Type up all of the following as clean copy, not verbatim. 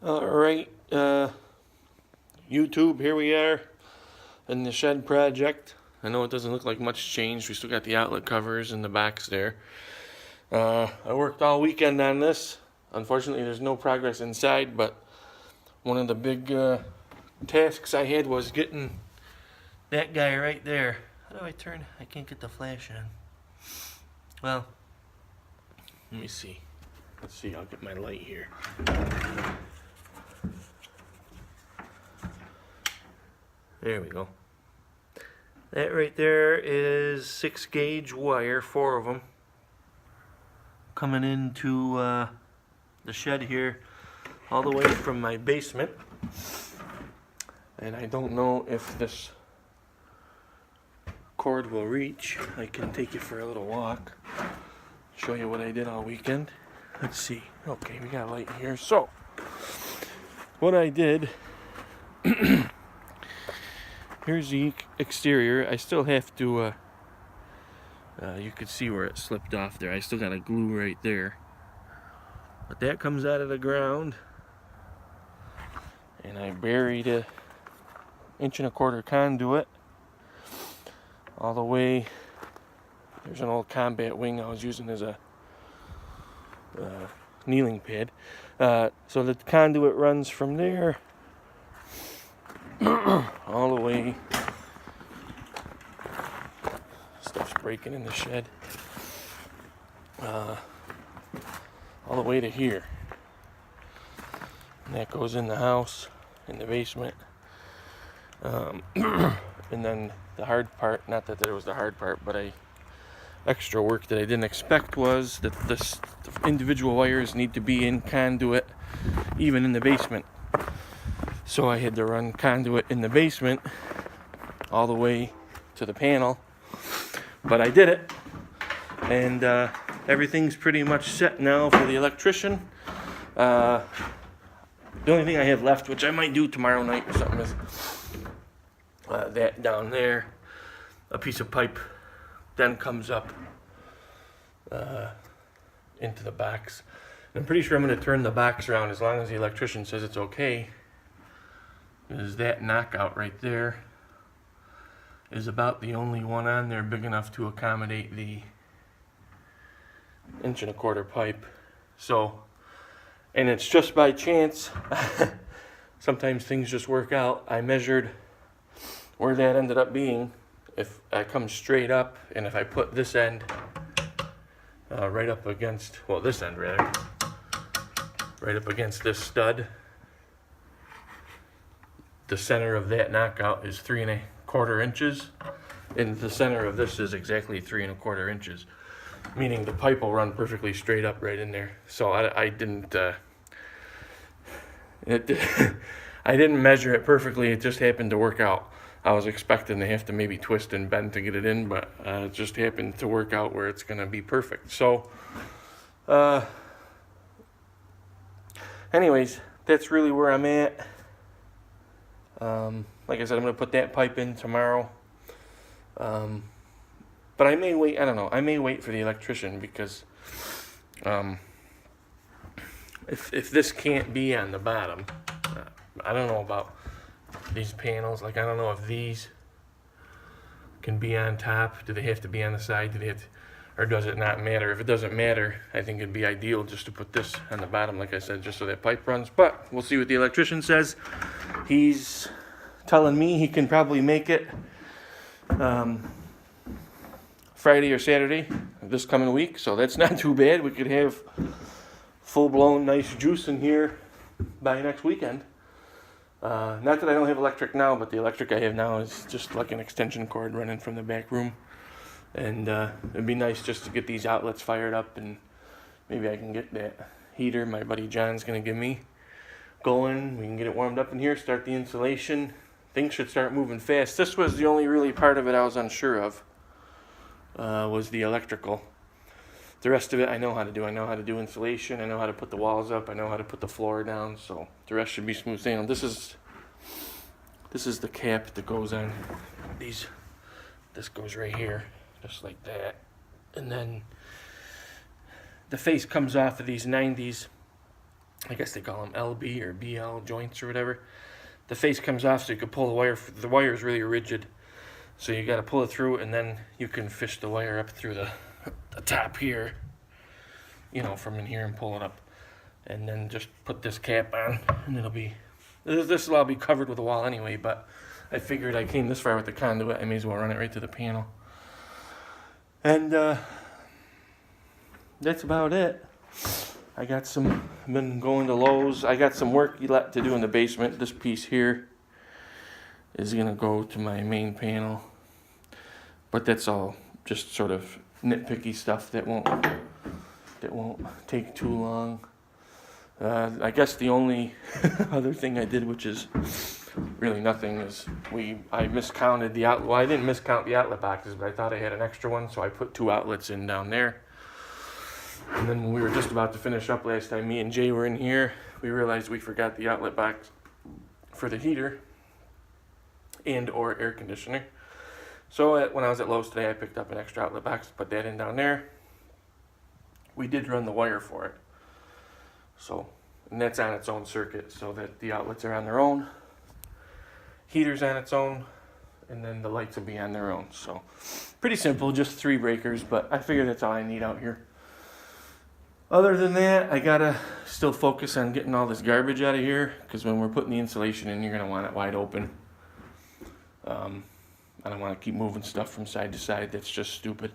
Alright, YouTube, here we are in the shed project. I know it doesn't look like much change. We still got the outlet covers and the backs there. I worked all weekend on this. Unfortunately, there's no progress inside, but one of the big tasks I had was getting that guy right there. How do I turn? I can't get the flash on. Well, let me see. Let's see, I'll get my light here. There we go. That right there is 6-gauge wire, 4 of them, coming into the shed here, all the way from my basement. And I don't know if this cord will reach. I can take you for a little walk, show you what I did all weekend. Let's see. Okay, we got a light here. So, what I did, here's the exterior. I still have to, you could see where it slipped off there. I still got a glue right there. But that comes out of the ground. And I buried a 1.25-inch conduit all the way. There's an old combat wing I was using as a kneeling pad. So the conduit runs from there all the way. Stuff's breaking in the shed. All the way to here. And that goes in the house, in the basement. And then the hard part, not that there was the hard part, but extra work that I didn't expect was that the individual wires need to be in conduit even in the basement. So I had to run conduit in the basement all the way to the panel. But I did it. And everything's pretty much set now for the electrician. The only thing I have left, which I might do tomorrow night or something, is that down there. A piece of pipe then comes up into the box. And I'm pretty sure I'm going to turn the box around as long as the electrician says it's okay. Because that knockout right there is about the only one on there big enough to accommodate the 1.25-inch pipe. So, and it's just by chance. Sometimes things just work out. I measured where that ended up being. If I come straight up, and if I put this end right up against, well, this end rather, right up against this stud, the center of that knockout is 3.25 inches, and the center of this is exactly 3.25 inches, meaning the pipe will run perfectly straight up right in there. So I didn't, I didn't measure it perfectly. It just happened to work out. I was expecting to have to maybe twist and bend to get it in, but it just happened to work out where it's going to be perfect. So, anyways, that's really where I'm at. Like I said, I'm going to put that pipe in tomorrow. But I may wait, I don't know, I may wait for the electrician because if this can't be on the bottom, I don't know about these panels. Like, I don't know if these can be on top. Do they have to be on the side? Do they have to, or does it not matter? If it doesn't matter, I think it'd be ideal just to put this on the bottom, like I said, just so that pipe runs. But we'll see what the electrician says. He's telling me he can probably make it Friday or Saturday of this coming week, so that's not too bad. We could have full-blown nice juice in here by next weekend. Not that I don't have electric now, but the electric I have now is just like an extension cord running from the back room. And it'd be nice just to get these outlets fired up, and maybe I can get that heater my buddy John's going to give me going. We can get it warmed up in here, start the insulation. Things should start moving fast. This was the only really part of it I was unsure of, was the electrical. The rest of it I know how to do. I know how to do insulation. I know how to put the walls up. I know how to put the floor down. So the rest should be smooth sailing. This is the cap that goes on these. This goes right here, just like that. And then the face comes off of these 90s I guess they call them LB or BL joints or whatever. The face comes off so you can pull the wire. The wire is really rigid, so you got to pull it through, and then you can fish the wire up through the top here, you know, from in here, and pull it up, and then just put this cap on, and it'll be, this will all be covered with a wall anyway, but I figured I came this far with the conduit, I may as well run it right to the panel. And that's about it. I got been going to Lowe's. I got some work to do in the basement. This piece here is gonna go to my main panel, but that's all just sort of nitpicky stuff that won't take too long. I guess the only other thing I did, which is really nothing, is I miscounted the outlet. Well, I didn't miscount the outlet boxes, but I thought I had an extra one, so I put 2 outlets in down there. And then when we were just about to finish up last time, me and Jay were in here, we realized we forgot the outlet box for the heater and or air conditioner. So when I was at Lowe's today, I picked up an extra outlet box, put that in down there. We did run the wire for it. So, and that's on its own circuit, so that the outlets are on their own. Heater's on its own, and then the lights will be on their own. So, pretty simple, just 3 breakers, but I figure that's all I need out here. Other than that, I gotta still focus on getting all this garbage out of here, because when we're putting the insulation in, you're gonna want it wide open. I don't want to keep moving stuff from side to side. That's just stupid.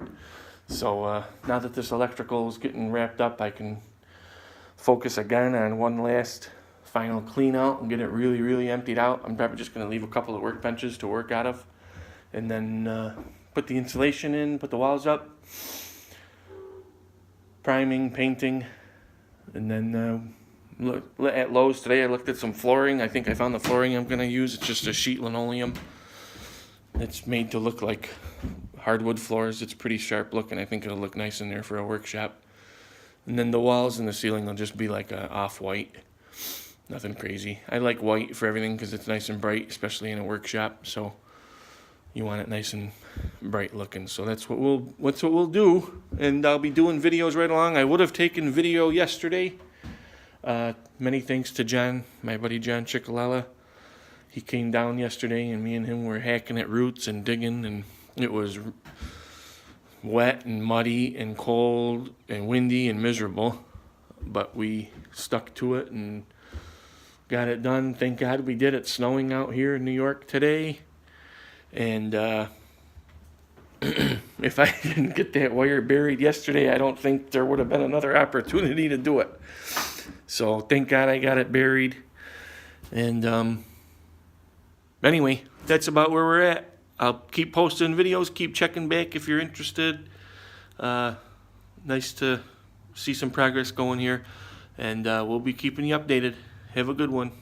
So now that this electrical is getting wrapped up, I can focus again on one last final clean out and get it really, really emptied out. I'm probably just gonna leave a couple of workbenches to work out of, and then put the insulation in, put the walls up. Priming, painting, and then look at Lowe's today. I looked at some flooring. I think I found the flooring I'm going to use. It's just a sheet linoleum. It's made to look like hardwood floors. It's pretty sharp looking. I think it'll look nice in there for a workshop. And then the walls and the ceiling will just be like a off-white. Nothing crazy. I like white for everything because it's nice and bright, especially in a workshop. So you want it nice and bright looking. So that's what we'll do. And I'll be doing videos right along. I would have taken video yesterday. Many thanks to John, my buddy John Chickalella. He came down yesterday, and me and him were hacking at roots and digging, and it was wet and muddy and cold and windy and miserable. But we stuck to it and got it done. Thank God we did. It's snowing out here in New York today. And if I didn't get that wire buried yesterday, I don't think there would have been another opportunity to do it. So thank God I got it buried. And anyway, that's about where we're at. I'll keep posting videos, keep checking back if you're interested. Nice to see some progress going here. And we'll be keeping you updated. Have a good one.